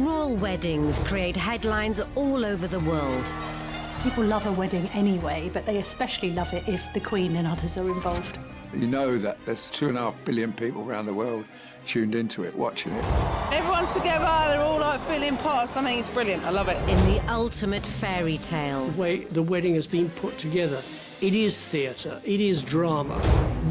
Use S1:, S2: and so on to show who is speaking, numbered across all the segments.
S1: Royal weddings create headlines all over the world.
S2: People love a wedding anyway, but they especially love it if the Queen and others are involved.
S3: You know that there's 2.5 billion people around the world tuned into it, watching it.
S4: Everyone's together, they're all like feeling part of something. It's brilliant, I love it.
S1: In the ultimate fairy tale.
S5: The way the wedding has been put together, it is theatre, it is drama.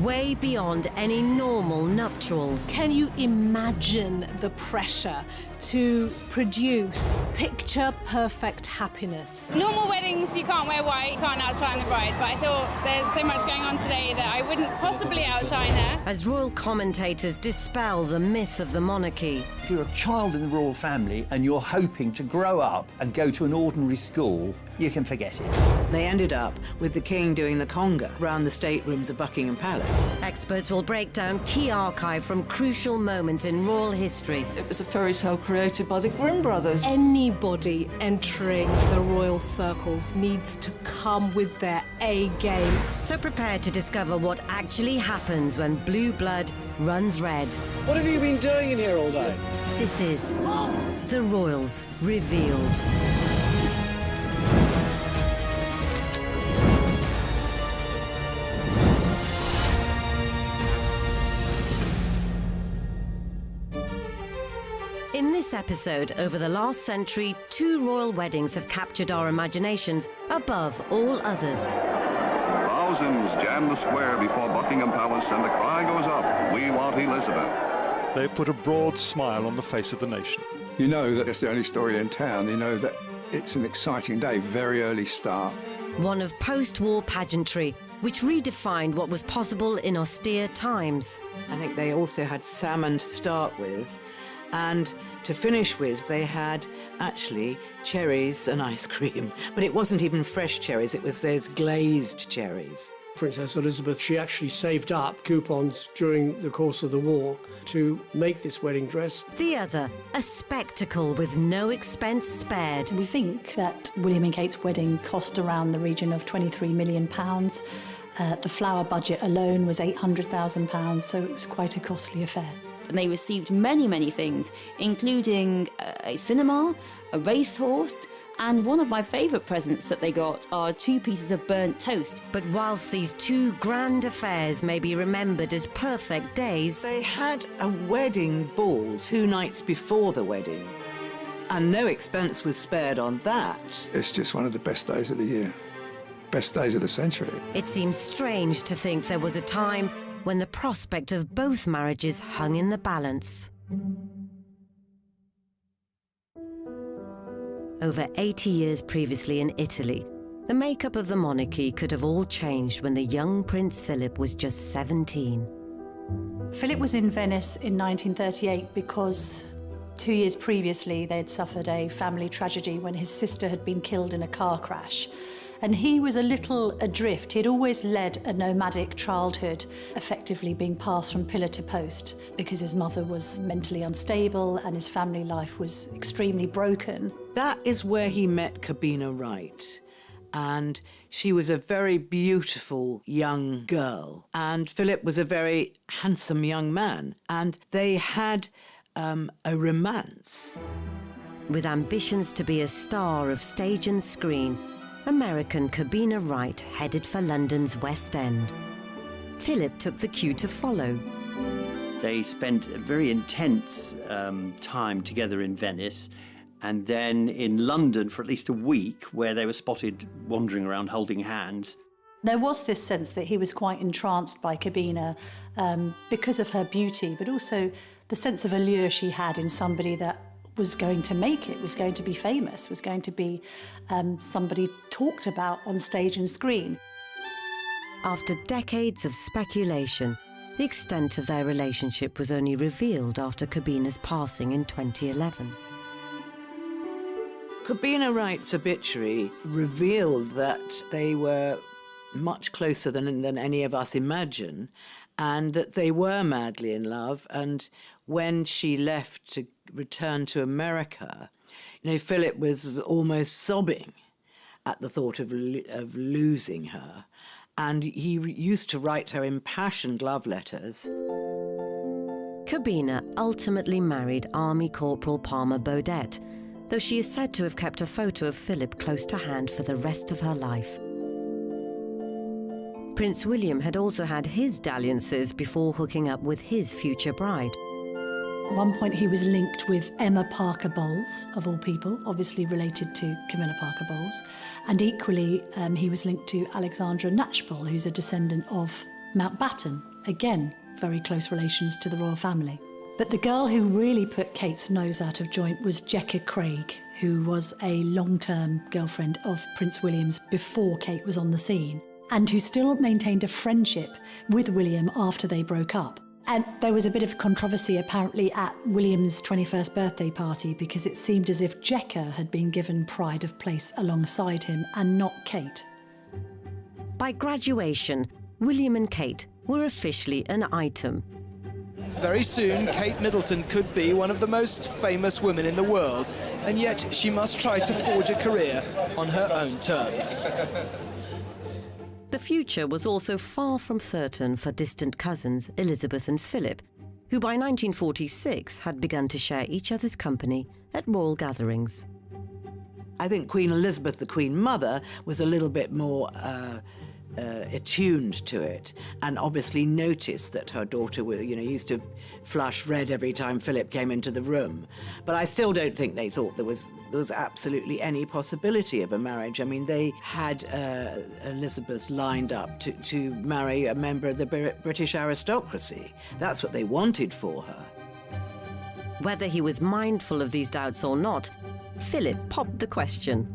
S1: Way beyond any normal nuptials.
S6: Can you imagine the pressure to produce picture-perfect happiness?
S7: Normal weddings, you can't wear white, you can't outshine the bride, but I thought there's so much going on today that I wouldn't possibly outshine her.
S1: As royal commentators dispel the myth of the monarchy.
S8: If you're a child in the royal family and you're hoping to grow up and go to an ordinary school, you can forget it.
S4: They ended up with the King doing the conga round the staterooms of Buckingham Palace.
S1: Experts will break down key archive from crucial moments in royal history.
S9: It was a fairy tale created by the Grimm brothers.
S6: Anybody entering the royal circles needs to come with their A game.
S1: So prepare to discover what actually happens when blue blood runs red.
S10: What have you been doing in here all day?
S1: This is The Royals Revealed. In this episode, over the last century, 2 royal weddings have captured our imaginations above all others.
S11: Thousands jam the square before Buckingham Palace and the cry goes up, "We want Elizabeth."
S12: They've put a broad smile on the face of the nation.
S3: You know that it's the only story in town. You know that it's an exciting day, very early start.
S1: One of post-war pageantry, which redefined what was possible in austere times.
S4: I think they also had salmon to start with, and to finish with, they had actually cherries and ice cream. But it wasn't even fresh cherries, it was those glazed cherries.
S5: Princess Elizabeth, she actually saved up coupons during the course of the war to make this wedding dress.
S1: The other, a spectacle with no expense spared.
S2: We think that William and Kate's wedding cost around the region of £23 million. The flower budget alone was £800,000, so it was quite a costly affair.
S13: And they received many, many things, including a cinema, a racehorse, and one of my favourite presents that they got are 2 pieces of burnt toast.
S1: But whilst these 2 grand affairs may be remembered as perfect days,
S4: they had a wedding ball 2 nights before the wedding, and no expense was spared on that.
S3: It's just one of the best days of the year, best days of the century.
S1: It seems strange to think there was a time when the prospect of both marriages hung in the balance. Over 80 years previously in Italy, the makeup of the monarchy could have all changed when the young Prince Philip was just 17.
S2: Philip was in Venice in 1938 because 2 years previously they had suffered a family tragedy when his sister had been killed in a car crash. And he was a little adrift. He'd always led a nomadic childhood, effectively being passed from pillar to post because his mother was mentally unstable and his family life was extremely broken.
S4: That is where he met Cobbina Wright. And she was a very beautiful young girl. And Philip was a very handsome young man. And they had a romance.
S1: With ambitions to be a star of stage and screen, American Cobbina Wright headed for London's West End. Philip took the cue to follow.
S8: They spent a very intense time together in Venice, and then in London for at least a week, where they were spotted wandering around holding hands.
S2: There was this sense that he was quite entranced by Cobbina because of her beauty, but also the sense of allure she had in somebody that was going to make it, was going to be famous, was going to be somebody talked about on stage and screen.
S1: After decades of speculation, the extent of their relationship was only revealed after Cobbina's passing in 2011.
S4: Cobbina Wright's obituary revealed that they were much closer than any of us imagine, and that they were madly in love. And when she left to return to America, you know, Philip was almost sobbing at the thought of losing her. And he used to write her impassioned love letters.
S1: Corbina ultimately married Army Corporal Palmer Baudet, though she is said to have kept a photo of Philip close to hand for the rest of her life. Prince William had also had his dalliances before hooking up with his future bride.
S2: At one point he was linked with Emma Parker Bowles, of all people, obviously related to Camilla Parker Bowles, and equally he was linked to Alexandra Knatchbull, who's a descendant of Mountbatten, again very close relations to the royal family. But the girl who really put Kate's nose out of joint was Jekka Craig, who was a long-term girlfriend of Prince William's before Kate was on the scene, and who still maintained a friendship with William after they broke up. And there was a bit of controversy apparently at William's 21st birthday party because it seemed as if Jekka had been given pride of place alongside him and not Kate.
S1: By graduation, William and Kate were officially an item.
S10: Very soon, Kate Middleton could be one of the most famous women in the world, and yet she must try to forge a career on her own terms.
S1: The future was also far from certain for distant cousins Elizabeth and Philip, who by 1946 had begun to share each other's company at royal gatherings.
S4: I think Queen Elizabeth, the Queen Mother, was a little bit more attuned to it, and obviously noticed that her daughter, used to flush red every time Philip came into the room. But I still don't think they thought there was absolutely any possibility of a marriage. I mean, they had Elizabeth lined up to marry a member of the British aristocracy. That's what they wanted for her.
S1: Whether he was mindful of these doubts or not, Philip popped the question.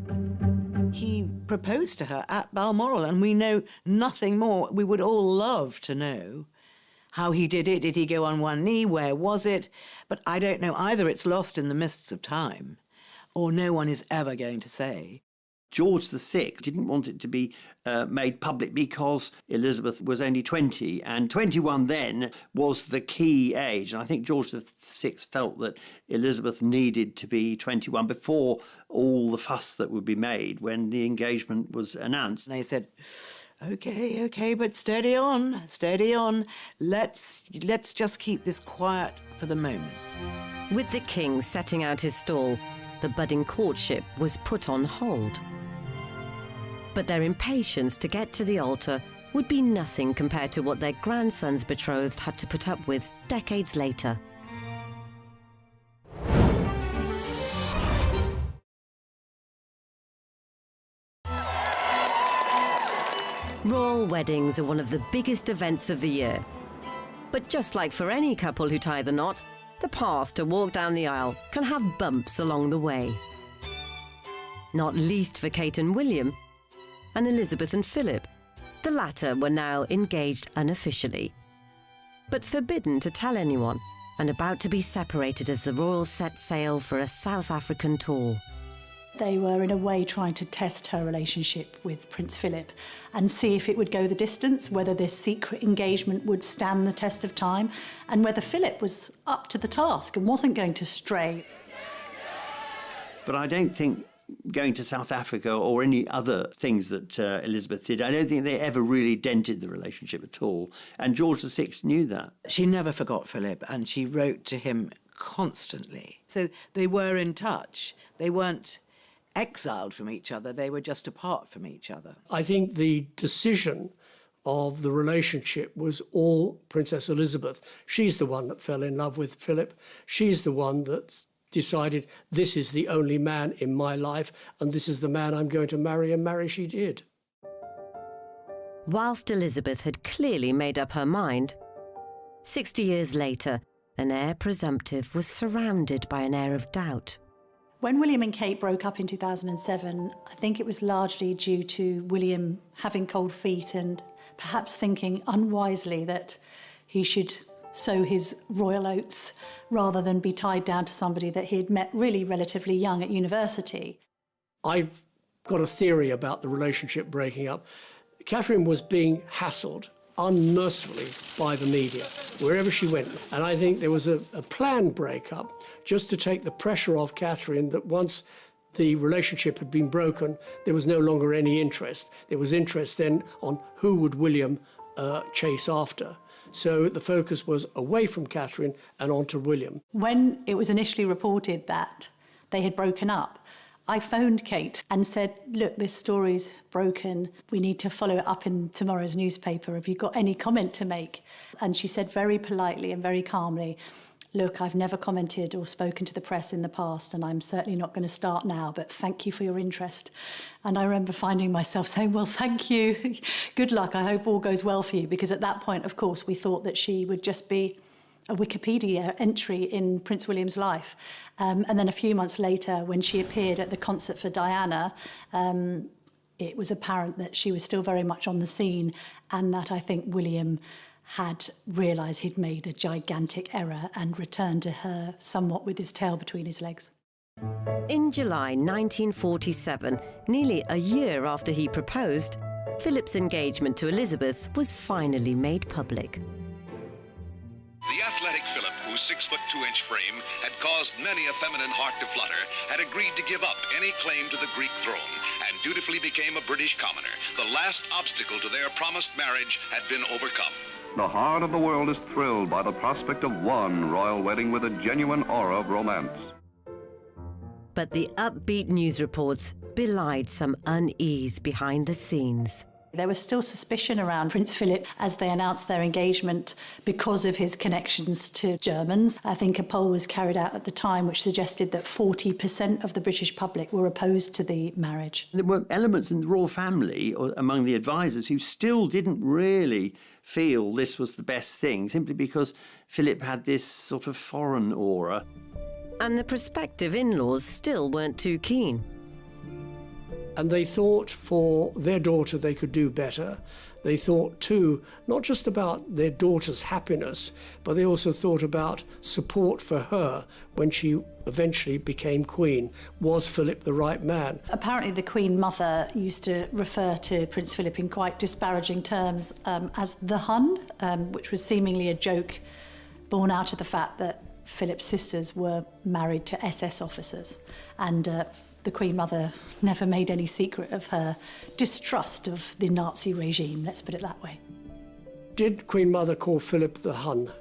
S4: He proposed to her at Balmoral, and we know nothing more. We would all love to know how he did it. Did he go on one knee? Where was it? But I don't know. Either it's lost in the mists of time, or no one is ever going to say.
S8: George VI didn't want it to be made public because Elizabeth was only 20, and 21 then was the key age. And I think George VI felt that Elizabeth needed to be 21 before all the fuss that would be made when the engagement was announced.
S4: And they said, okay, but steady on. Let's just keep this quiet for the moment.
S1: With the king setting out his stall, the budding courtship was put on hold. But their impatience to get to the altar would be nothing compared to what their grandson's betrothed had to put up with decades later. Royal weddings are one of the biggest events of the year. But just like for any couple who tie the knot, the path to walk down the aisle can have bumps along the way. Not least for Kate and William, and Elizabeth and Philip. The latter were now engaged unofficially, but forbidden to tell anyone, and about to be separated as the royals set sail for a South African tour.
S2: They were in a way trying to test her relationship with Prince Philip and see if it would go the distance, whether this secret engagement would stand the test of time, and whether Philip was up to the task and wasn't going to stray.
S8: But I don't think going to South Africa or any other things that Elizabeth did, I don't think they ever really dented the relationship at all. And George VI knew that.
S4: She never forgot Philip, and she wrote to him constantly. So they were in touch. They weren't exiled from each other. They were just apart from each other.
S5: I think the decision of the relationship was all Princess Elizabeth. She's the one that fell in love with Philip. She's the one that decided, this is the only man in my life, and this is the man I'm going to marry, and marry she did.
S1: Whilst Elizabeth had clearly made up her mind, 60 years later, an heir presumptive was surrounded by an air of doubt.
S2: When William and Kate broke up in 2007, I think it was largely due to William having cold feet and perhaps thinking unwisely that he should sow his royal oats rather than be tied down to somebody that he had met really relatively young at university.
S5: I've got a theory about the relationship breaking up. Catherine was being hassled unmercifully by the media wherever she went, and I think there was a planned breakup just to take the pressure off Catherine, that once the relationship had been broken, there was no longer any interest. There was interest then on who would William chase after. So the focus was away from Catherine and onto William.
S2: When it was initially reported that they had broken up, I phoned Kate and said, look, this story's broken. We need to follow it up in tomorrow's newspaper. Have you got any comment to make? And she said very politely and very calmly, look, I've never commented or spoken to the press in the past, and I'm certainly not going to start now, but thank you for your interest. And I remember finding myself saying, well, thank you. Good luck. I hope all goes well for you. Because at that point, of course, we thought that she would just be a Wikipedia entry in Prince William's life. And then a few months later, when she appeared at the concert for Diana, it was apparent that she was still very much on the scene, and that I think William had realised he'd made a gigantic error and returned to her somewhat with his tail between his legs.
S1: In July 1947, nearly a year after he proposed, Philip's engagement to Elizabeth was finally made public.
S14: The athletic Philip, whose 6'2" frame had caused many a feminine heart to flutter, had agreed to give up any claim to the Greek throne and dutifully became a British commoner. The last obstacle to their promised marriage had been overcome.
S11: The heart of the world is thrilled by the prospect of one royal wedding with a genuine aura of romance.
S1: But the upbeat news reports belied some unease behind the scenes.
S2: There was still suspicion around Prince Philip as they announced their engagement because of his connections to Germans. I think a poll was carried out at the time which suggested that 40% of the British public were opposed to the marriage.
S8: There were elements in the royal family, or among the advisors, who still didn't really feel this was the best thing, simply because Philip had this sort of foreign aura.
S1: And the prospective in-laws still weren't too keen.
S5: And they thought for their daughter they could do better. They thought too, not just about their daughter's happiness, but they also thought about support for her when she eventually became queen. Was Philip the right man?
S2: Apparently the Queen Mother used to refer to Prince Philip in quite disparaging terms as the Hun, which was seemingly a joke born out of the fact that Philip's sisters were married to SS officers. And the Queen Mother never made any secret of her distrust of the Nazi regime, let's put it that way.
S5: Did Queen Mother call Philip the Hun?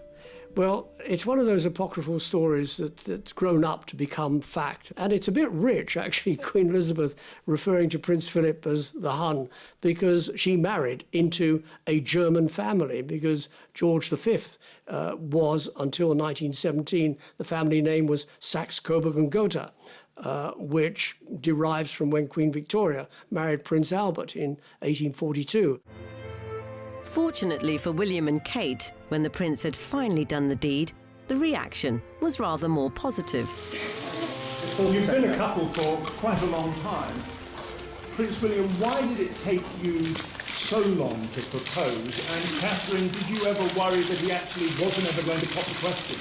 S5: Well, it's one of those apocryphal stories that's grown up to become fact. And it's a bit rich, actually, Queen Elizabeth referring to Prince Philip as the Hun, because she married into a German family, because George V was, until 1917, the family name was Saxe-Coburg and Gotha. Which derives from when Queen Victoria married Prince Albert in 1842.
S1: Fortunately for William and Kate, when the prince had finally done the deed, the reaction was rather more positive.
S15: Well, you've been a couple for quite a long time. Prince William, why did it take you so long to propose? And Catherine, did you ever worry that he actually wasn't ever going to pop the question?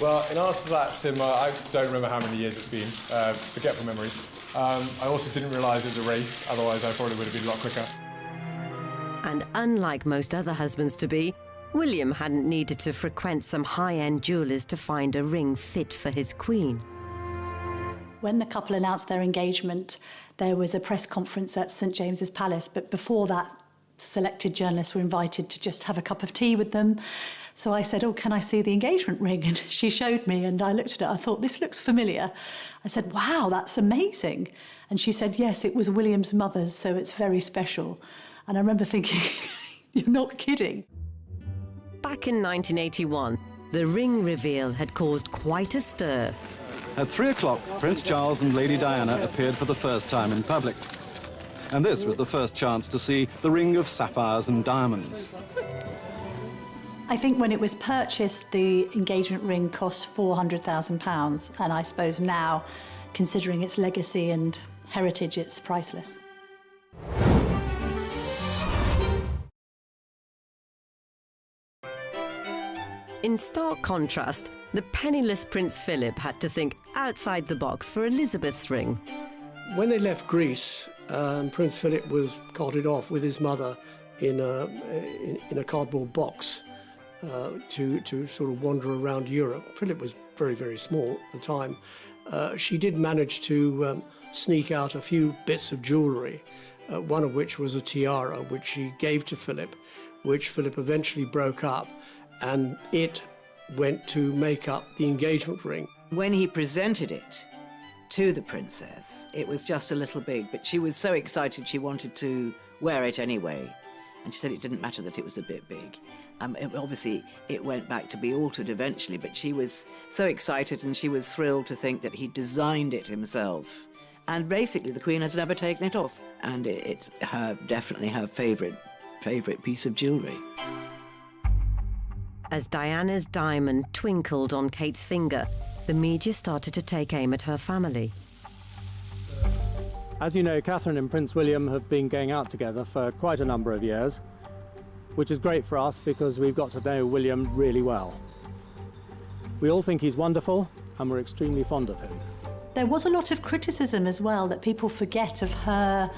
S16: Well, in answer to that, Tim, I don't remember how many years it's been. Forget from memory. I also didn't realise it was a race, otherwise I probably would have been a lot quicker.
S1: And unlike most other husbands-to-be, William hadn't needed to frequent some high-end jewellers to find a ring fit for his queen.
S2: When the couple announced their engagement, there was a press conference at St James's Palace, but before that, selected journalists were invited to just have a cup of tea with them. So I said, oh, can I see the engagement ring? And she showed me, and I looked at it. I thought, this looks familiar. I said, wow, that's amazing. And she said, yes, it was William's mother's, so it's very special. And I remember thinking, you're not kidding.
S1: Back in 1981, the ring reveal had caused quite a stir.
S17: At 3 o'clock, Prince Charles and Lady Diana appeared for the first time in public. And this was the first chance to see the ring of sapphires and diamonds.
S2: I think when it was purchased, the engagement ring cost £400,000, and I suppose now, considering its legacy and heritage, it's priceless.
S1: In stark contrast, the penniless Prince Philip had to think outside the box for Elizabeth's ring.
S5: When they left Greece, Prince Philip was carted off with his mother in a cardboard box. To sort of wander around Europe. Philip was very, very small at the time. She did manage to sneak out a few bits of jewellery, one of which was a tiara, which she gave to Philip, which Philip eventually broke up, and it went to make up the engagement ring.
S4: When he presented it to the princess, it was just a little big, but she was so excited she wanted to wear it anyway. And she said it didn't matter that it was a bit big. Obviously, it went back to be altered eventually, but she was so excited and she was thrilled to think that he designed it himself. And basically, the Queen has never taken it off. And it's definitely her favourite piece of jewellery.
S1: As Diana's diamond twinkled on Kate's finger, the media started to take aim at her family.
S18: As you know, Catherine and Prince William have been going out together for quite a number of years, which is great for us because we've got to know William really well. We all think he's wonderful and we're extremely fond of him.
S2: There was a lot of criticism as well that people forget of her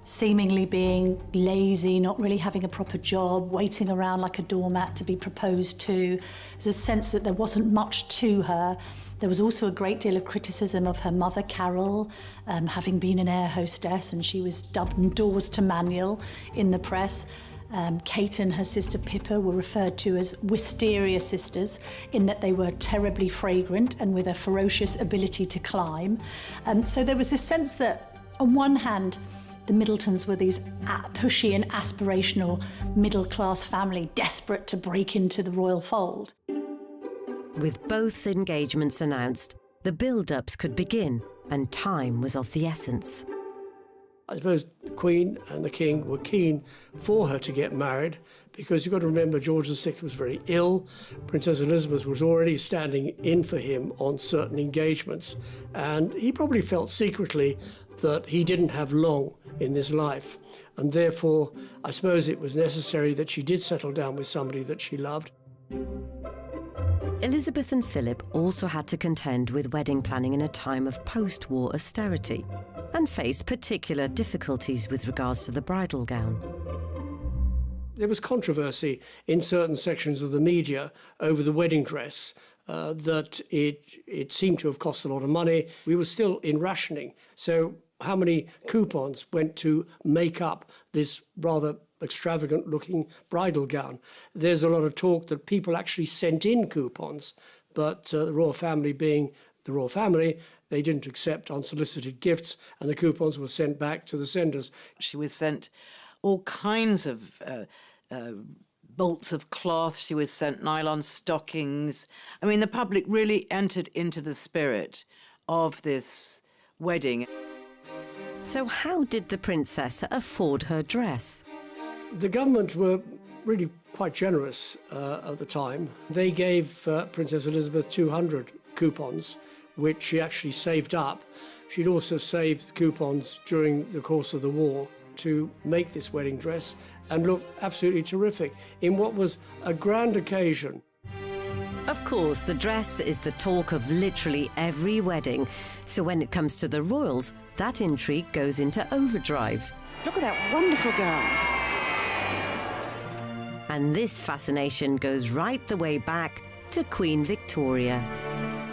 S2: seemingly being lazy, not really having a proper job, waiting around like a doormat to be proposed to. There's a sense that there wasn't much to her. There was also a great deal of criticism of her mother, Carol, having been an air hostess, and she was dubbed Doors to Manual in the press. Kate and her sister Pippa were referred to as wisteria sisters in that they were terribly fragrant and with a ferocious ability to climb. So there was this sense that, on one hand, the Middletons were these pushy and aspirational middle-class family desperate to break into the royal fold.
S1: With both engagements announced, the build-ups could begin and time was of the essence.
S5: I suppose the Queen and the King were keen for her to get married because you've got to remember George VI was very ill. Princess Elizabeth was already standing in for him on certain engagements, and he probably felt secretly that he didn't have long in this life. And therefore, I suppose it was necessary that she did settle down with somebody that she loved.
S1: Elizabeth and Philip also had to contend with wedding planning in a time of post-war austerity and faced particular difficulties with regards to the bridal gown.
S5: There was controversy in certain sections of the media over the wedding dress, that it seemed to have cost a lot of money. We were still in rationing, so how many coupons went to make up this rather extravagant-looking bridal gown? There's a lot of talk that people actually sent in coupons, but the royal family being the royal family, they didn't accept unsolicited gifts, and the coupons were sent back to the senders.
S4: She was sent all kinds of bolts of cloth. She was sent nylon stockings. I mean, the public really entered into the spirit of this wedding.
S1: So how did the princess afford her dress?
S5: The government were really quite generous at the time. They gave Princess Elizabeth 200 coupons, which she actually saved up. She'd also saved coupons during the course of the war to make this wedding dress and look absolutely terrific in what was a grand occasion.
S1: Of course, the dress is the talk of literally every wedding. So when it comes to the royals, that intrigue goes into overdrive.
S19: Look at that wonderful gown.
S1: And this fascination goes right the way back to Queen Victoria.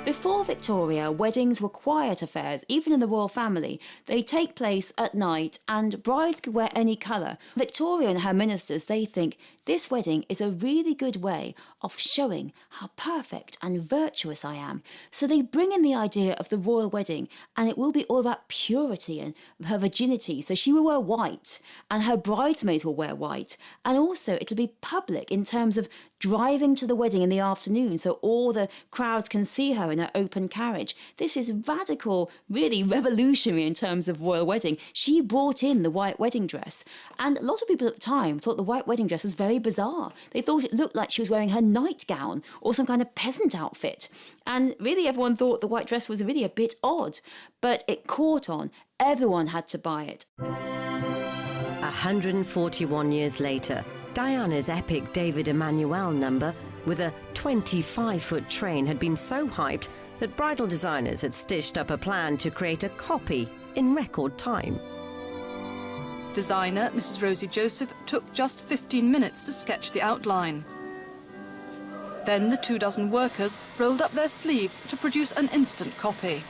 S13: Before Victoria, weddings were quiet affairs, even in the royal family. They take place at night and brides could wear any colour. Victoria and her ministers, they think this wedding is a really good way of showing how perfect and virtuous I am. So they bring in the idea of the royal wedding, and it will be all about purity and her virginity. So she will wear white and her bridesmaids will wear white. And also it'll be public in terms of driving to the wedding in the afternoon so all the crowds can see her in her open carriage. This is radical, really revolutionary in terms of royal wedding. She brought in the white wedding dress, and a lot of people at the time thought the white wedding dress was very bizarre. They thought it looked like she was wearing her nightgown or some kind of peasant outfit, and really everyone thought the white dress was really a bit odd, but it caught on. Everyone had to buy it.
S1: 141 years later, Diana's epic David Emmanuel number with a 25-foot train had been so hyped that bridal designers had stitched up a plan to create a copy in record time.
S20: Designer Mrs. Rosie Joseph took just 15 minutes to sketch the outline. Then the 24 workers rolled up their sleeves to produce an instant copy.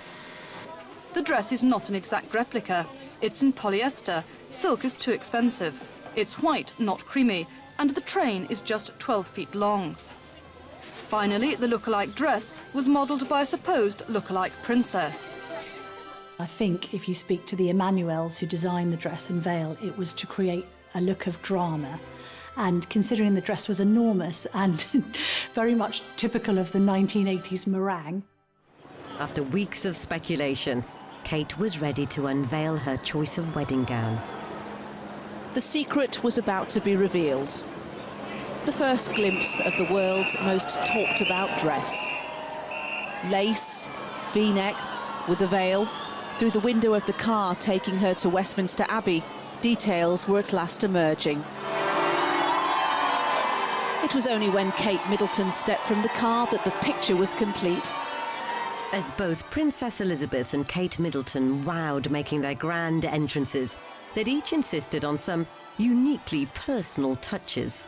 S20: The dress is not an exact replica. It's in polyester. Silk is too expensive. It's white, not creamy. and the train is just 12 feet long. Finally, the look-alike dress was modelled by a supposed look-alike princess.
S2: I think if you speak to the Emmanuels who designed the dress and veil, it was to create a look of drama. And considering the dress was enormous and very much typical of the 1980s meringue.
S1: After weeks of speculation, Kate was ready to unveil her choice of wedding gown.
S21: The secret was about to be revealed. The first glimpse of the world's most talked about dress. Lace, V-neck, with a veil. Through the window of the car taking her to Westminster Abbey, details were at last emerging. It was only when Kate Middleton stepped from the car that the picture was complete.
S1: As both Princess Elizabeth and Kate Middleton wowed making their grand entrances, they'd each insisted on some uniquely personal touches.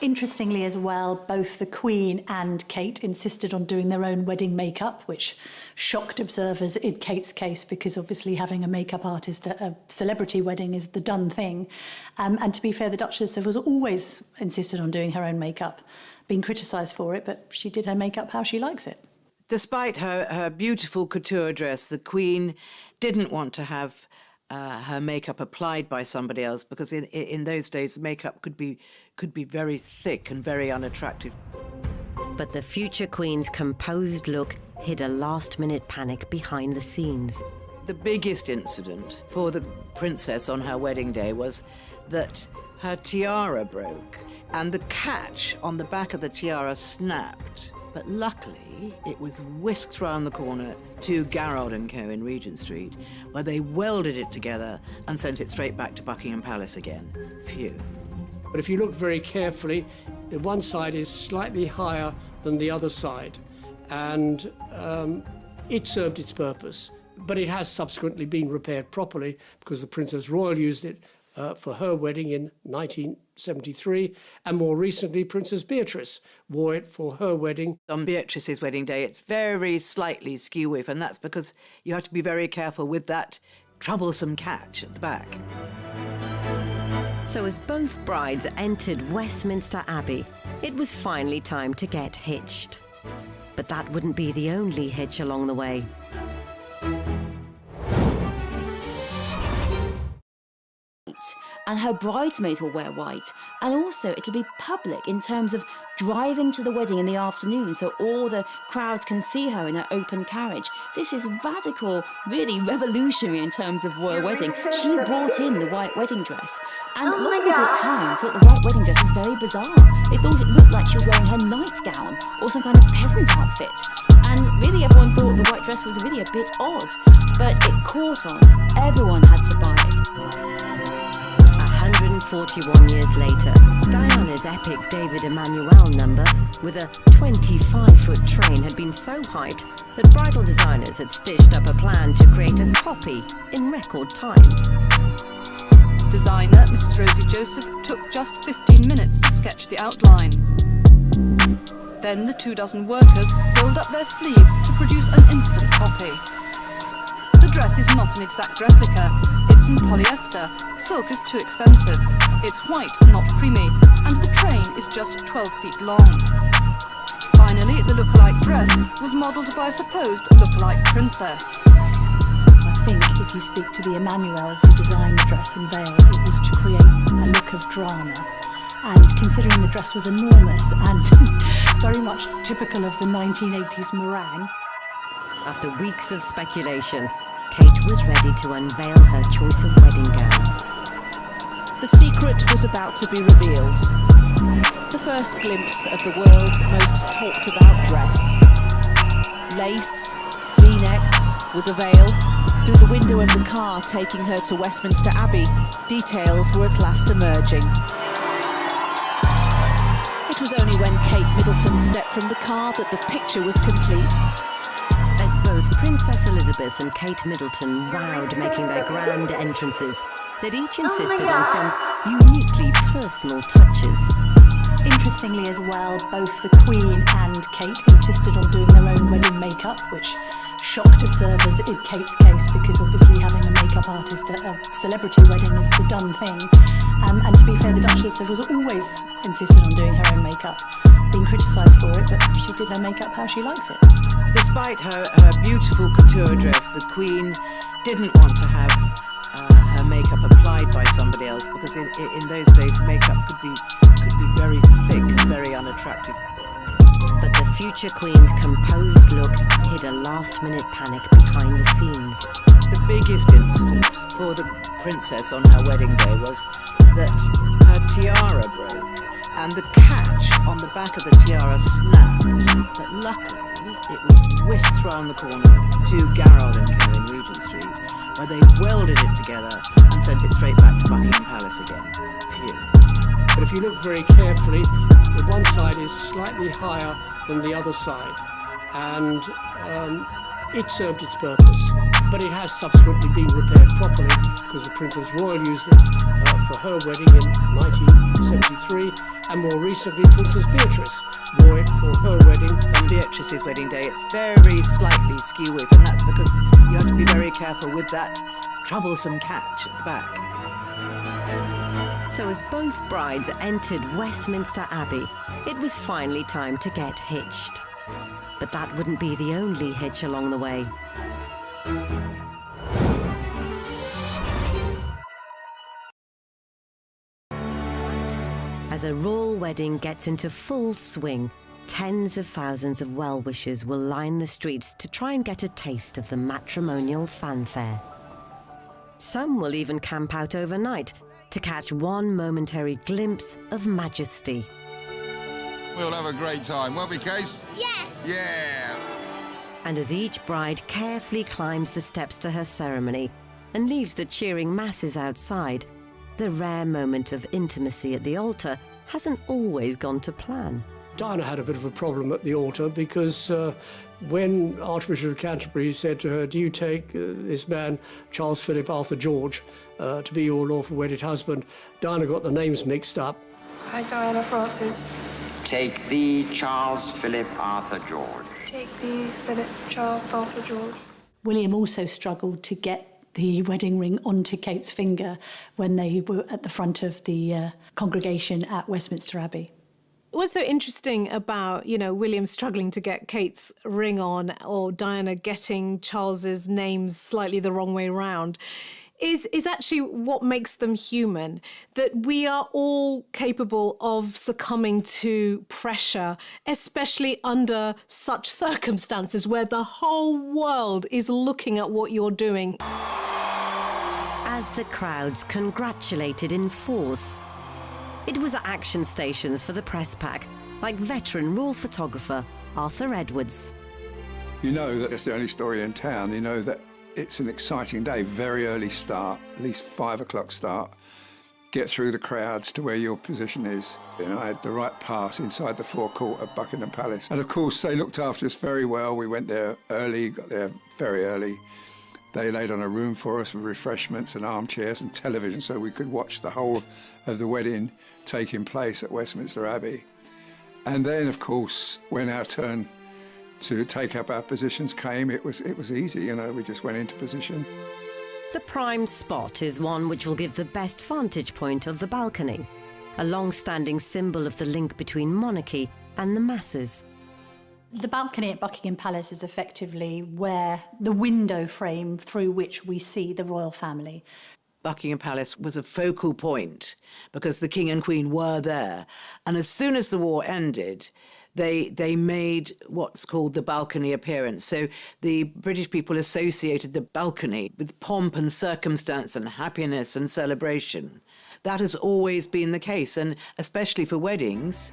S2: Interestingly as well, both the Queen and Kate insisted on doing their own wedding makeup, which shocked observers in Kate's case because obviously having a makeup artist at a celebrity wedding is the done thing. And to be fair, the Duchess has always insisted on doing her own makeup, been criticised for it, but she did her makeup how she likes it.
S4: Despite her beautiful couture dress, the Queen didn't want to have her makeup applied by somebody else because in those days makeup could be very thick and very unattractive.
S1: But the future Queen's composed look hid a last-minute panic behind the scenes.
S4: The biggest incident for the princess on her wedding day was that her tiara broke and the catch on the back of the tiara snapped. But luckily, it was whisked round the corner to Garrard & Co. in Regent Street, where they welded it together and sent it straight back to Buckingham Palace again. Phew.
S5: But if you look very carefully, the one side is slightly higher than the other side, and it served its purpose. But it has subsequently been repaired properly because the Princess Royal used it for her wedding in 1973, and more recently Princess Beatrice wore it for her wedding.
S4: On Beatrice's wedding day, it's very slightly skew-whiff, and that's because you have to be very careful with that troublesome catch at the back.
S1: So as both brides entered Westminster Abbey, it was finally time to get hitched. But that wouldn't be the only hitch along the way.
S13: And her bridesmaids will wear white, and also it'll be public in terms of driving to the wedding in the afternoon so all the crowds can see her in her open carriage. This is radical, really revolutionary in terms of royal wedding. She brought in the white wedding dress, and a lot of people at the time thought the white wedding dress was very bizarre. They thought it looked like she was wearing her nightgown or some kind of peasant outfit, and really everyone thought the white dress was really a bit odd, but it caught on. Everyone had to buy it.
S1: 141 years later, Diana's epic David Emmanuel number with a 25-foot train had been so hyped that bridal designers had stitched up a plan to create a copy in record time.
S20: Designer Mrs. Rosie Joseph took just 15 minutes to sketch the outline. Then the 24 workers rolled up their sleeves to produce an instant copy. The dress is not an exact replica. It's in polyester. Silk is too expensive. It's white, not creamy, and the train is just 12 feet long. Finally, the look-alike dress was modelled by a supposed look-alike princess.
S2: I think if you speak to the Emmanuels who designed the dress and veil, it was to create a look of drama. And considering the dress was enormous and very much typical of the 1980s meringue.
S1: After weeks of speculation, Kate was ready to unveil her choice of wedding gown.
S21: The secret was about to be revealed. The first glimpse of the world's most talked about dress. Lace, V-neck, with a veil. Through the window of the car taking her to Westminster Abbey, details were at last emerging. It was only when Kate Middleton stepped from the car that the picture was complete.
S1: As both Princess Elizabeth and Kate Middleton wowed making their grand entrances, they'd each insisted on some uniquely personal touches.
S2: Interestingly as well, both the Queen and Kate insisted on doing their own wedding makeup, which shocked observers in Kate's case, because obviously having a makeup artist at a celebrity wedding is the done thing. And to be fair, the Duchess was always insisted on doing her own makeup, being criticised for it, but she did her makeup how she likes it.
S4: Despite her beautiful couture dress, the Queen didn't want to have her makeup applied by somebody else, because in those days makeup could be very thick and very unattractive.
S1: But the future Queen's composed look hid a last-minute panic behind the scenes.
S4: The biggest incident for the princess on her wedding day was that her tiara broke and the catch on the back of the tiara snapped, but luckily it was whisked round the corner to Garrard & Co in Regent Street, where they welded it together and sent it straight back to Buckingham Palace again. Phew.
S5: But if you look very carefully, the one side is slightly higher than the other side, and it served its purpose. But it has subsequently been repaired properly, because the Princess Royal used it for her wedding in 1973, and more recently Princess Beatrice wore it for her wedding.
S4: On Beatrice's wedding day, it's very slightly skew-with, and that's because you have to be very careful with that troublesome catch at the back.
S1: So as both brides entered Westminster Abbey, it was finally time to get hitched. But that wouldn't be the only hitch along the way. As a royal wedding gets into full swing, tens of thousands of well-wishers will line the streets to try and get a taste of the matrimonial fanfare. Some will even camp out overnight to catch one momentary glimpse of majesty.
S7: We'll have a great time, won't we, Case?
S22: Yeah!
S7: Yeah!
S1: And as each bride carefully climbs the steps to her ceremony and leaves the cheering masses outside, the rare moment of intimacy at the altar hasn't always gone to plan.
S5: Diana had a bit of a problem at the altar, because when Archbishop of Canterbury said to her, "Do you take this man, Charles Philip Arthur George, to be your lawful wedded husband?" Diana got the names mixed up.
S22: I, Diana Frances.
S23: Take thee, Charles Philip Arthur George.
S22: Take thee, Philip Charles Arthur George.
S2: William also struggled to get the wedding ring onto Kate's finger when they were at the front of the congregation at Westminster Abbey.
S6: What's so interesting about, William struggling to get Kate's ring on, or Diana getting Charles's names slightly the wrong way round, is actually what makes them human, that we are all capable of succumbing to pressure, especially under such circumstances where the whole world is looking at what you're doing.
S1: As the crowds congratulated in force, it was action stations for the press pack, like veteran royal photographer Arthur Edwards.
S3: You know that it's the only story in town. You know that it's an exciting day, very early start, at least 5 o'clock start. Get through the crowds to where your position is. And I had the right pass inside the forecourt of Buckingham Palace. And of course, they looked after us very well. We went there early, got there very early. They laid on a room for us with refreshments and armchairs and television, so we could watch the whole of the wedding taking place at Westminster Abbey. And then, of course, when our turn to take up our positions came, it was easy, we just went into position.
S1: The prime spot is one which will give the best vantage point of the balcony, a long-standing symbol of the link between monarchy and the masses.
S2: The balcony at Buckingham Palace is effectively where the window frame through which we see the royal family.
S4: Buckingham Palace was a focal point because the King and Queen were there. And as soon as the war ended, they made what's called the balcony appearance. So the British people associated the balcony with pomp and circumstance and happiness and celebration. That has always been the case, and especially for weddings.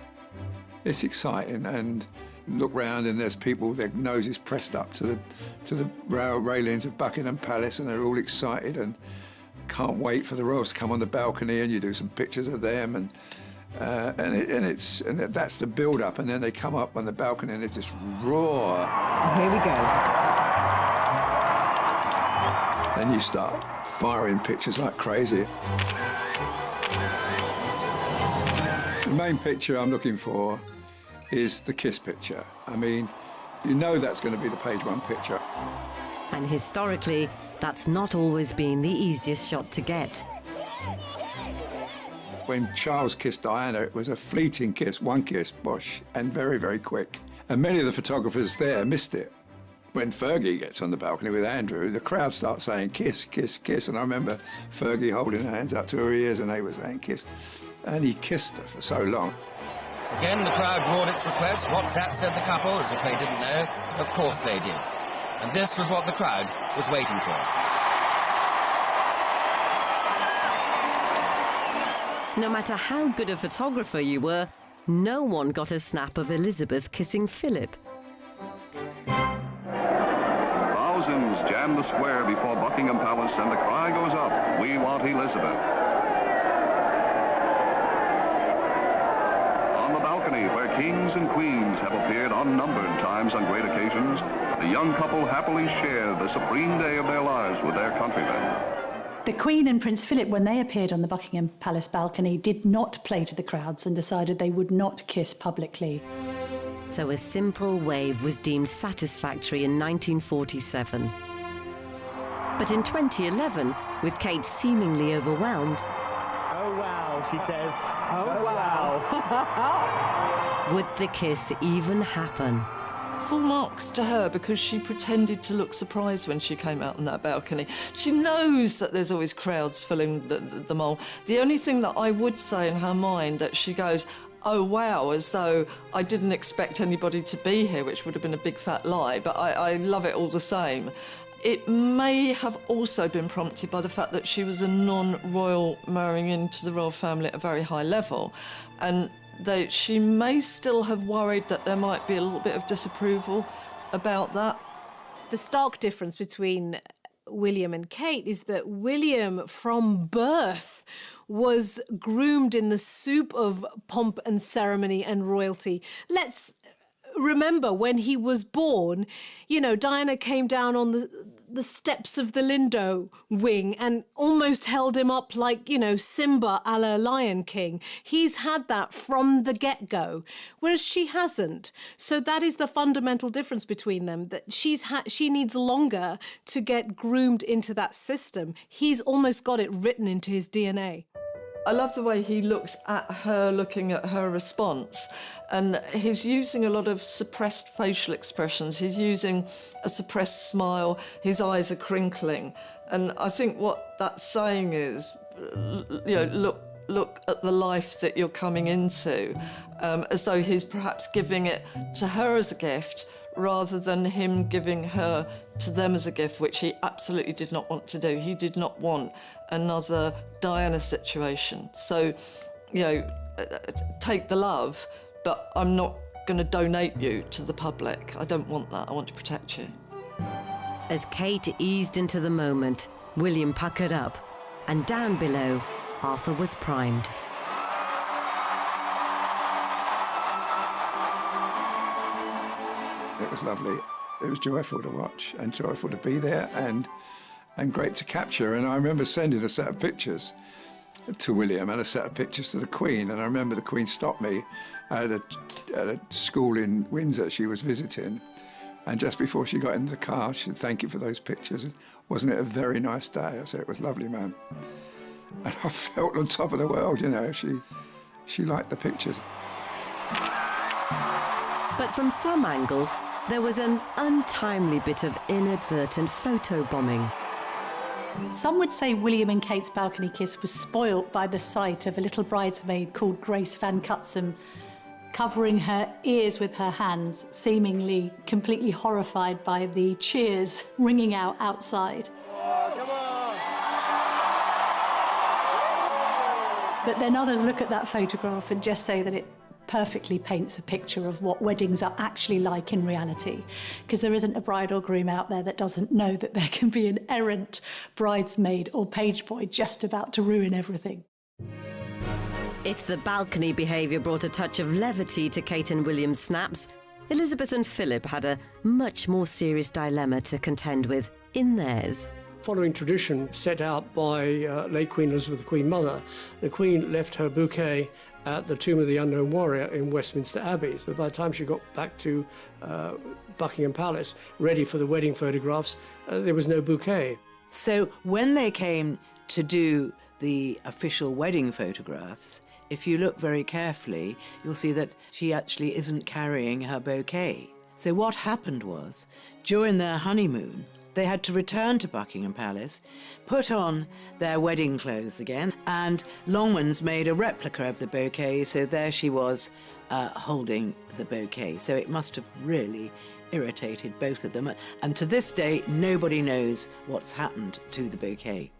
S3: It's exciting, and look round and there's people, their noses pressed up to the railings of Buckingham Palace, and they're all excited and can't wait for the royals to come on the balcony, and you do some pictures of them, and that's the build-up, and then they come up on the balcony and they just roar.
S4: And here we go.
S3: Then you start firing pictures like crazy. The main picture I'm looking for is the kiss picture. I mean, You know that's going to be the page one picture.
S1: And historically, that's not always been the easiest shot to get.
S3: When Charles kissed Diana, it was a fleeting kiss, one kiss, bosh, and very, very quick. And many of the photographers there missed it. When Fergie gets on the balcony with Andrew, the crowd starts saying, kiss, kiss, kiss. And I remember Fergie holding her hands up to her ears and they were saying kiss. And he kissed her for so long.
S9: Again, the crowd roared its request. What's that, said the couple, as if they didn't know. Of course they did. And this was what the crowd was waiting for.
S1: No matter how good a photographer you were, no one got a snap of Elizabeth kissing Philip.
S11: Thousands jam the square before Buckingham Palace and the cry goes up, "We want Elizabeth." On the balcony where kings and queens have appeared unnumbered times on great occasions, the young couple happily share the supreme day of their lives with their countrymen.
S2: The Queen and Prince Philip, when they appeared on the Buckingham Palace balcony, did not play to the crowds and decided they would not kiss publicly.
S1: So a simple wave was deemed satisfactory in 1947. But in 2011, with Kate seemingly overwhelmed...
S10: "Oh, wow," she says. "Oh, wow."
S1: Would the kiss even happen?
S12: Full marks to her because she pretended to look surprised when she came out on that balcony. She knows that there's always crowds filling the mole. The only thing that I would say in her mind that she goes, "Oh, wow," as though I didn't expect anybody to be here, which would have been a big fat lie, but I love it all the same. It may have also been prompted by the fact that she was a non-royal marrying into the royal family at a very high level, and that she may still have worried that there might be a little bit of disapproval about that.
S6: The stark difference between William and Kate is that William, from birth, was groomed in the soup of pomp and ceremony and royalty. Let's remember when he was born, you know, Diana came down on the steps of the Lindo wing and almost held him up like, you know, Simba a la Lion King. He's had that from the get-go, whereas she hasn't. So that is the fundamental difference between them, that she needs longer to get groomed into that system. He's almost got it written into his DNA.
S12: I love the way he looks at her, looking at her response. And he's using a lot of suppressed facial expressions. He's using a suppressed smile. His eyes are crinkling. And I think what that's saying is, you know, look at the life that you're coming into, as though he's perhaps giving it to her as a gift rather than him giving her to them as a gift, which he absolutely did not want to do. He did not want another Diana situation. So, you know, take the love, but I'm not going to donate you to the public. I don't want that. I want to protect you.
S1: As Kate eased into the moment, William puckered up, and down below, Arthur was primed.
S3: It was lovely. It was joyful to watch and joyful to be there and great to capture. And I remember sending a set of pictures to William and a set of pictures to the Queen. And I remember the Queen stopped me at a school in Windsor she was visiting. And just before she got into the car, she said, "Thank you for those pictures. Wasn't it a very nice day?" I said, "It was lovely, ma'am." And I felt on top of the world, you know. She liked the pictures.
S1: But from some angles, there was an untimely bit of inadvertent photobombing.
S2: Some would say William and Kate's balcony kiss was spoilt by the sight of a little bridesmaid called Grace Van Cutsem covering her ears with her hands, seemingly completely horrified by the cheers ringing out outside. But then others look at that photograph and just say that it perfectly paints a picture of what weddings are actually like in reality, because there isn't a bride or groom out there that doesn't know that there can be an errant bridesmaid or page boy just about to ruin everything.
S1: If the balcony behaviour brought a touch of levity to Kate and William's snaps, Elizabeth and Philip had a much more serious dilemma to contend with in theirs.
S5: Following tradition set out by late Queen Elizabeth, the Queen Mother, the Queen left her bouquet at the Tomb of the Unknown Warrior in Westminster Abbey. So by the time she got back to Buckingham Palace, ready for the wedding photographs, there was no bouquet.
S4: So when they came to do the official wedding photographs, if you look very carefully, you'll see that she actually isn't carrying her bouquet. So what happened was, during their honeymoon, they had to return to Buckingham Palace, put on their wedding clothes again, and Longmans made a replica of the bouquet, so there she was holding the bouquet. So it must have really irritated both of them. And to this day, nobody knows what's happened to the bouquet.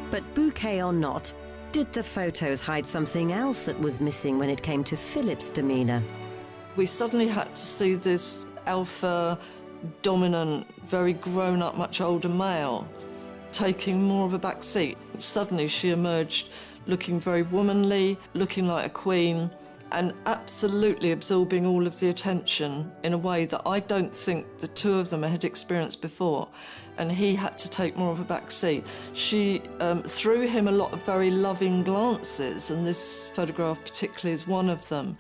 S1: But bouquet or not, did the photos hide something else that was missing when it came to Philip's demeanour?
S12: We suddenly had to see this alpha, dominant, very grown-up, much older male taking more of a back seat. Suddenly she emerged looking very womanly, looking like a queen, and absolutely absorbing all of the attention in a way that I don't think the two of them had experienced before. And he had to take more of a back seat. She threw him a lot of very loving glances, and this photograph particularly is one of them.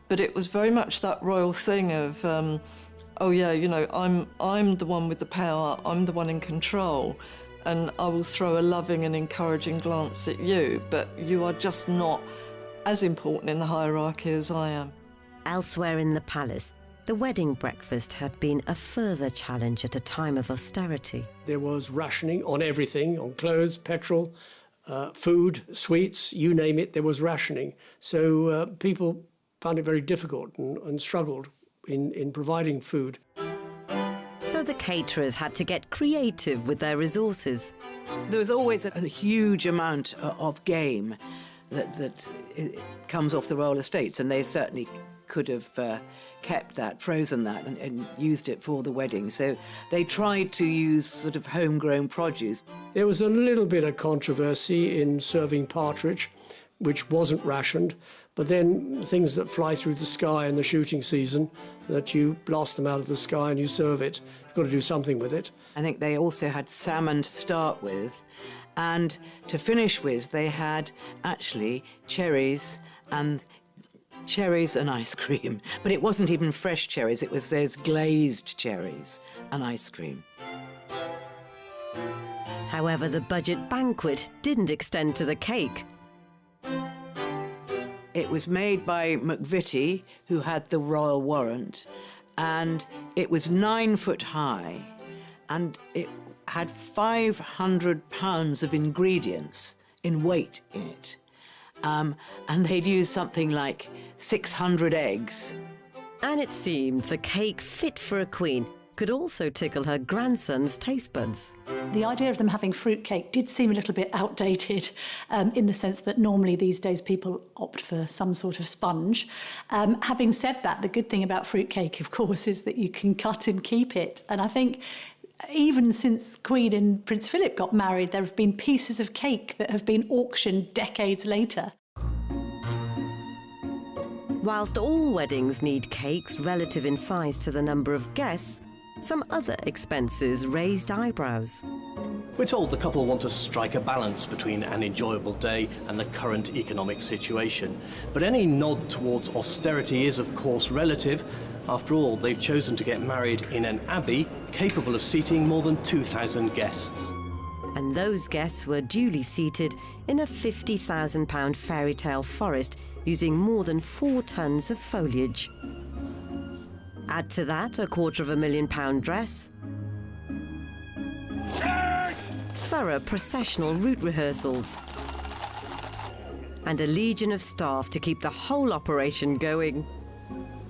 S12: But it was very much that royal thing of, oh yeah, you know, I'm the one with the power, I'm the one in control, and I will throw a loving and encouraging glance at you, but you are just not as important in the hierarchy as I am.
S1: Elsewhere in the palace, the wedding breakfast had been a further challenge at a time of austerity.
S5: There was rationing on everything, on clothes, petrol, food, sweets, you name it, there was rationing. So people found it very difficult and struggled in providing food.
S1: So the caterers had to get creative with their resources.
S4: There was always a huge amount of game that comes off the royal estates, and they certainly could have kept that, frozen that, and used it for the wedding. So they tried to use sort of homegrown produce.
S5: There was a little bit of controversy in serving partridge, which wasn't rationed, but then things that fly through the sky in the shooting season, that you blast them out of the sky and you serve it, you've got to do something with it.
S4: I think they also had salmon to start with, and to finish with, they had actually cherries and ice cream. But it wasn't even fresh cherries, it was those glazed cherries and ice cream.
S1: However, the budget banquet didn't extend to the cake.
S4: It was made by McVitie, who had the royal warrant, and it was 9 foot high, and it had 500 pounds of ingredients in weight in it. And they'd use something like 600 eggs.
S1: And it seemed the cake fit for a queen could also tickle her grandson's taste buds.
S2: The idea of them having fruitcake did seem a little bit outdated in the sense that normally these days people opt for some sort of sponge. Having said that, the good thing about fruitcake, of course, is that you can cut and keep it. And I think even since Queen and Prince Philip got married, there have been pieces of cake that have been auctioned decades later.
S1: Whilst all weddings need cakes relative in size to the number of guests, some other expenses raised eyebrows.
S8: We're told the couple want to strike a balance between an enjoyable day and the current economic situation. But any nod towards austerity is, of course, relative. After all, they've chosen to get married in an abbey capable of seating more than 2,000 guests.
S1: And those guests were duly seated in a £50,000 fairy tale forest using more than 4 tons of foliage. Add to that a £250,000 dress, thorough processional route rehearsals, and a legion of staff to keep the whole operation going.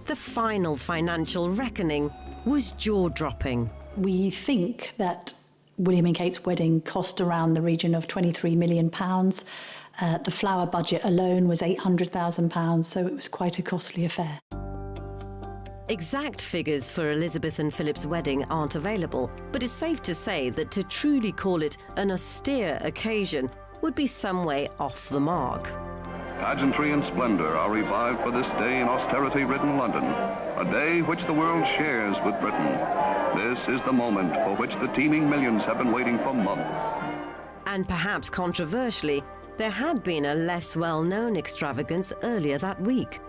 S1: The final financial reckoning was jaw-dropping.
S2: We think that William and Kate's wedding cost around the region of £23 million. The flower budget alone was £800,000, so it was quite a costly affair.
S1: Exact figures for Elizabeth and Philip's wedding aren't available, but it's safe to say that to truly call it an austere occasion would be some way off the mark.
S11: Pageantry and splendor are revived for this day in austerity-ridden London, a day which the world shares with Britain. This is the moment for which the teeming millions have been waiting for months.
S1: And perhaps controversially, there had been a less well-known extravagance earlier that week.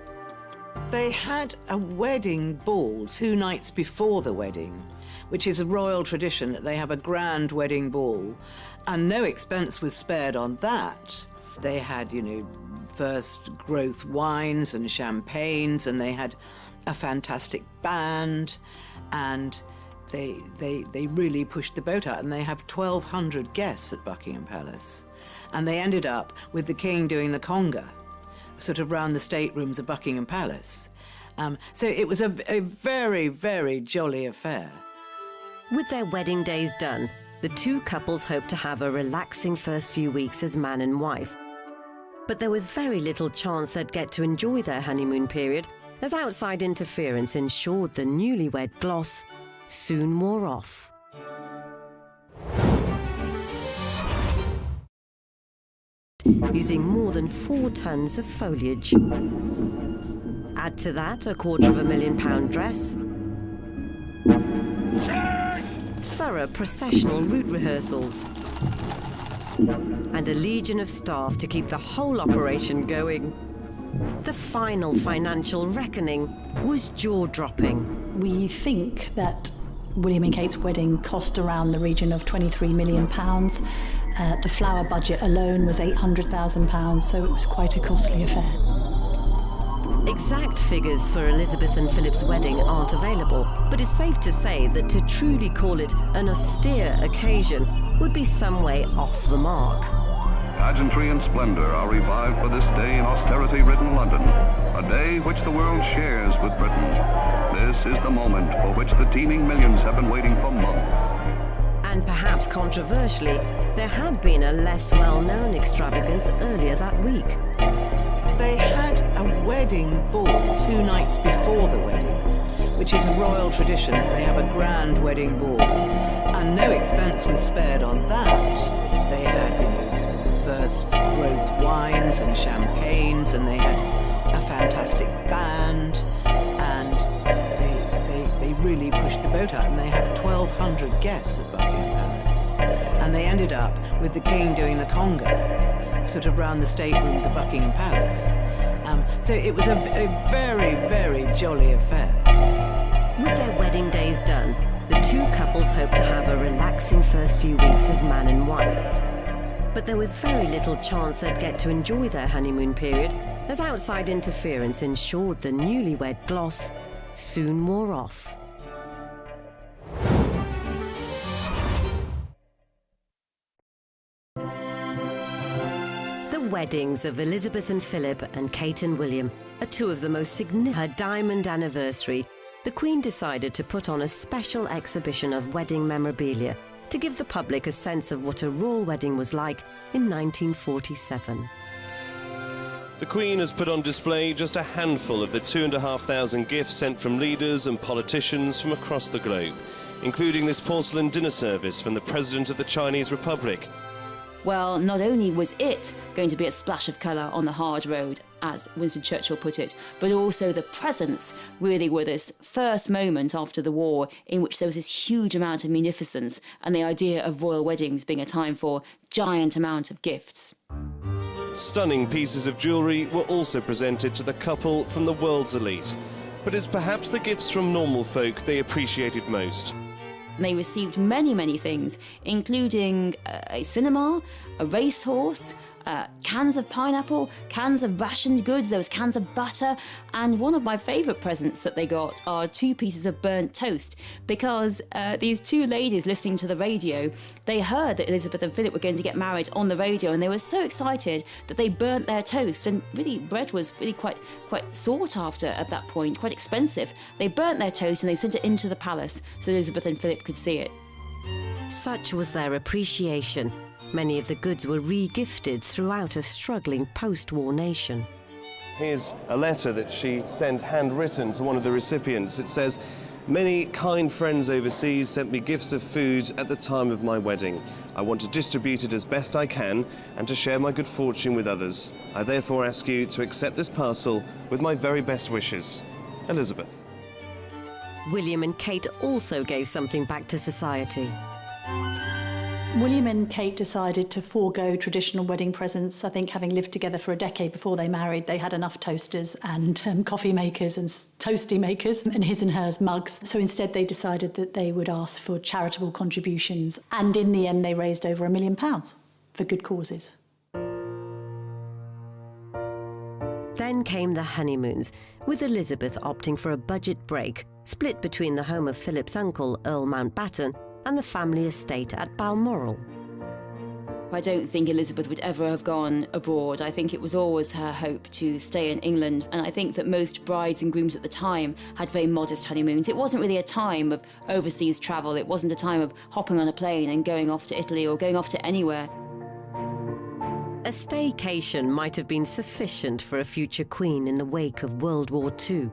S4: They had a wedding ball 2 nights before the wedding, which is a royal tradition that they have a grand wedding ball, and no expense was spared on that. They had, first growth wines and champagnes, and they had a fantastic band, and they really pushed the boat out, and they have 1,200 guests at Buckingham Palace. And they ended up with the king doing the conga, sort of round the staterooms of Buckingham Palace. So it was a very, very jolly affair.
S1: With their wedding days done, the two couples hoped to have a relaxing first few weeks as man and wife. But there was very little chance they'd get to enjoy their honeymoon period, as outside interference ensured the newlywed gloss soon wore off. Using more than 4 tons of foliage. Add to that £250,000 dress, thorough processional route rehearsals, and a legion of staff to keep the whole operation going. The final financial reckoning was jaw-dropping.
S2: We think that William and Kate's wedding cost around the region of £23 million. The flower budget alone was £800,000, so it was quite a costly affair.
S1: Exact figures for Elizabeth and Philip's wedding aren't available, but it's safe to say that to truly call it an austere occasion would be some way off the mark.
S11: Pageantry and splendor are revived for this day in austerity-ridden London, a day which the world shares with Britain. This is the moment for which the teeming millions have been waiting for months.
S1: And perhaps controversially, there had been a less well-known extravagance earlier that week.
S4: They had a wedding ball 2 nights before the wedding, which is a royal tradition that they have a grand wedding ball, and no expense was spared on that. They had, first growth wines and champagnes, and they had a fantastic band, and they really pushed the boat out, and they have 1,200 guests at Buckingham Palace. And they ended up with the king doing the conga, sort of round the staterooms of Buckingham Palace. So it was a very, very jolly affair.
S1: With their wedding days done, the two couples hoped to have a relaxing first few weeks as man and wife. But there was very little chance they'd get to enjoy their honeymoon period, as outside interference ensured the newlywed gloss soon wore off. The weddings of Elizabeth and Philip and Kate and William are two of the most significant. Her diamond anniversary, the Queen decided to put on a special exhibition of wedding memorabilia to give the public a sense of what a royal wedding was like in 1947.
S14: The Queen has put on display just a handful of the 2,500 gifts sent from leaders and politicians from across the globe, including this porcelain dinner service from the President of the Chinese Republic.
S13: Well, not only was it going to be a splash of colour on the hard road, as Winston Churchill put it, but also the presents really were this first moment after the war in which there was this huge amount of munificence and the idea of royal weddings being a time for giant amount of gifts.
S14: Stunning pieces of jewellery were also presented to the couple from the world's elite, but it's perhaps the gifts from normal folk they appreciated most.
S13: They received many, many things, including a cinema, a racehorse, cans of pineapple, cans of rationed goods, there was cans of butter, and one of my favourite presents that they got are 2 pieces of burnt toast, because these 2 ladies listening to the radio, they heard that Elizabeth and Philip were going to get married on the radio, and they were so excited that they burnt their toast, and really bread was really quite sought after at that point, quite expensive. They burnt their toast and they sent it into the palace so Elizabeth and Philip could see it.
S1: Such was their appreciation. Many of the goods were re-gifted throughout a struggling post-war nation.
S14: Here's a letter that she sent handwritten to one of the recipients. It says, "Many kind friends overseas sent me gifts of food at the time of my wedding. I want to distribute it as best I can and to share my good fortune with others. I therefore ask you to accept this parcel with my very best wishes. Elizabeth."
S1: William and Kate also gave something back to society.
S2: William and Kate decided to forego traditional wedding presents. I think having lived together for a decade before they married, they had enough toasters and coffee makers and toasty makers and his and hers mugs. So instead they decided that they would ask for charitable contributions. And in the end, they raised over £1 million for good causes.
S1: Then came the honeymoons, with Elizabeth opting for a budget break, split between the home of Philip's uncle, Earl Mountbatten, and the family estate at Balmoral.
S13: I don't think Elizabeth would ever have gone abroad. I think it was always her hope to stay in England, and I think that most brides and grooms at the time had very modest honeymoons. It wasn't really a time of overseas travel. It wasn't a time of hopping on a plane and going off to Italy or going off to anywhere.
S1: A staycation might have been sufficient for a future queen in the wake of World War II.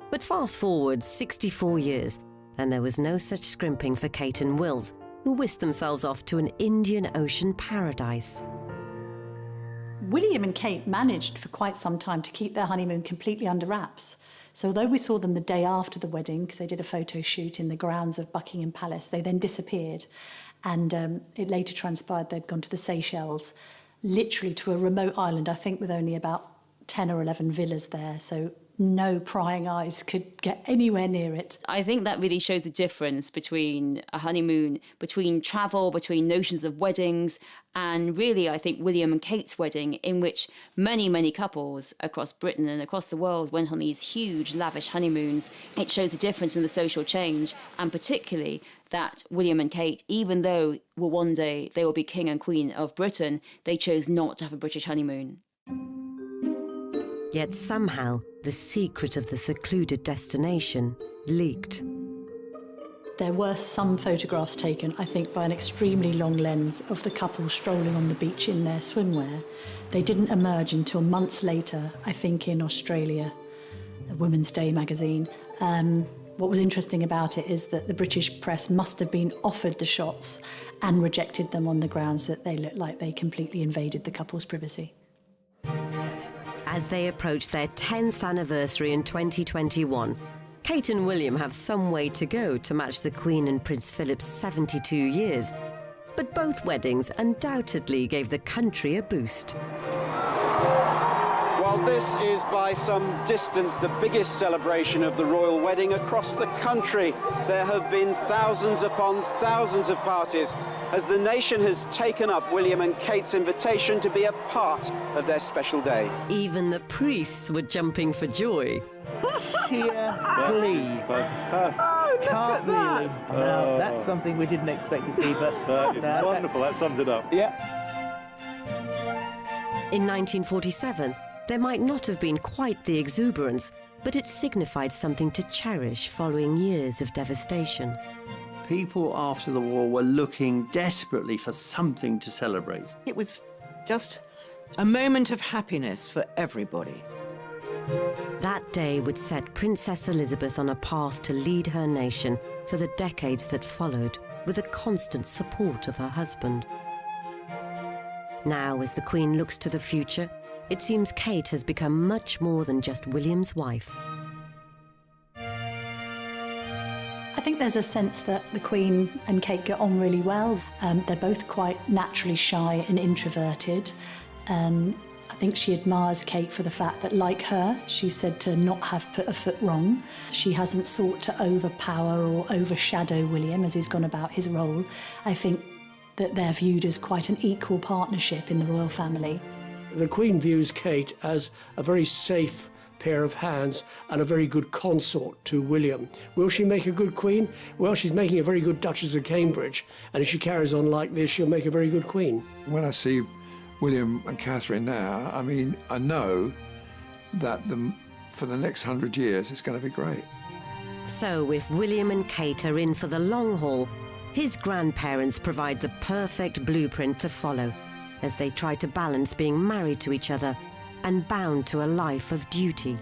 S1: But fast forward 64 years, and there was no such scrimping for Kate and Wills, who whisked themselves off to an Indian Ocean paradise.
S2: William and Kate managed for quite some time to keep their honeymoon completely under wraps. So although we saw them the day after the wedding, because they did a photo shoot in the grounds of Buckingham Palace, they then disappeared. And it later transpired they'd gone to the Seychelles, literally to a remote island, I think with only about 10 or 11 villas there. So no prying eyes could get anywhere near it.
S13: I think that really shows the difference between a honeymoon, between travel, between notions of weddings, and really I think William and Kate's wedding, in which many, many couples across Britain and across the world went on these huge, lavish honeymoons. It shows the difference in the social change, and particularly that William and Kate, even though one day they will be king and queen of Britain, they chose not to have a British honeymoon.
S1: Yet somehow, the secret of the secluded destination leaked.
S2: There were some photographs taken, I think, by an extremely long lens of the couple strolling on the beach in their swimwear. They didn't emerge until months later, I think in Australia, a Women's Day magazine. What was interesting about it is that the British press must have been offered the shots and rejected them on the grounds that they looked like they completely invaded the couple's privacy.
S1: As they approach their 10th anniversary in 2021, Kate and William have some way to go to match the Queen and Prince Philip's 72 years. But both weddings undoubtedly gave the country a boost.
S15: While this is by some distance the biggest celebration of the royal wedding across the country, there have been thousands upon thousands of parties as the nation has taken up William and Kate's invitation to be a part of their special day.
S1: Even the priests were jumping for joy.
S10: Sheer glee.
S16: Fantastic.
S10: Oh, can't believe. Now, that's something we didn't expect to see, but
S16: that is wonderful. That sums it up.
S10: Yeah.
S1: In 1947, there might not have been quite the exuberance, but it signified something to cherish following years of devastation.
S17: People after the war were looking desperately for something to celebrate.
S4: It was just a moment of happiness for everybody.
S1: That day would set Princess Elizabeth on a path to lead her nation for the decades that followed, with the constant support of her husband. Now, as the Queen looks to the future, it seems Kate has become much more than just William's wife.
S2: I think there's a sense that the Queen and Kate get on really well. They're both quite naturally shy and introverted. I think she admires Kate for the fact that, like her, she's said to not have put a foot wrong. She hasn't sought to overpower or overshadow William as he's gone about his role. I think that they're viewed as quite an equal partnership in the royal family.
S5: The Queen views Kate as a very safe pair of hands and a very good consort to William. Will she make a good Queen? Well, she's making a very good Duchess of Cambridge, and if she carries on like this, she'll make a very good Queen.
S3: When I see William and Catherine now, I mean, I know that for the next 100 years, it's going to be great.
S1: So if William and Kate are in for the long haul, his grandparents provide the perfect blueprint to follow as they try to balance being married to each other and bound to a life of duty.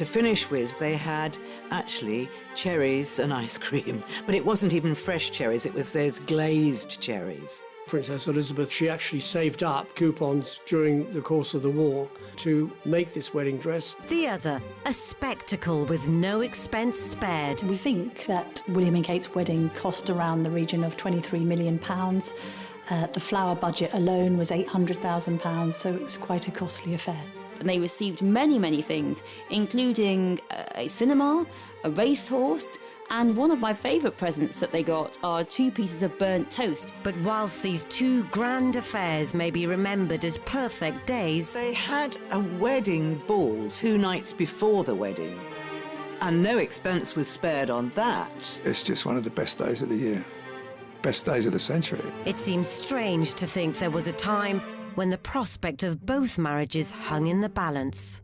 S4: To finish with, they had actually cherries and ice cream, but it wasn't even fresh cherries, it was those glazed cherries.
S5: Princess Elizabeth, she actually saved up coupons during the course of the war to make this wedding dress.
S1: The other, a spectacle with no expense spared.
S2: We think that William and Kate's wedding cost around the region of £23 million. The flower budget alone was £800,000, so it was quite a costly affair.
S13: And they received many, many things, including a cinema, a racehorse, and one of my favourite presents that they got are 2 pieces of burnt toast.
S1: But whilst these 2 grand affairs may be remembered as perfect days,
S4: they had a wedding ball 2 nights before the wedding, and no expense was spared on that.
S3: It's just one of the best days of the year, best days of the century.
S1: It seems strange to think there was a time when the prospect of both marriages hung in the balance.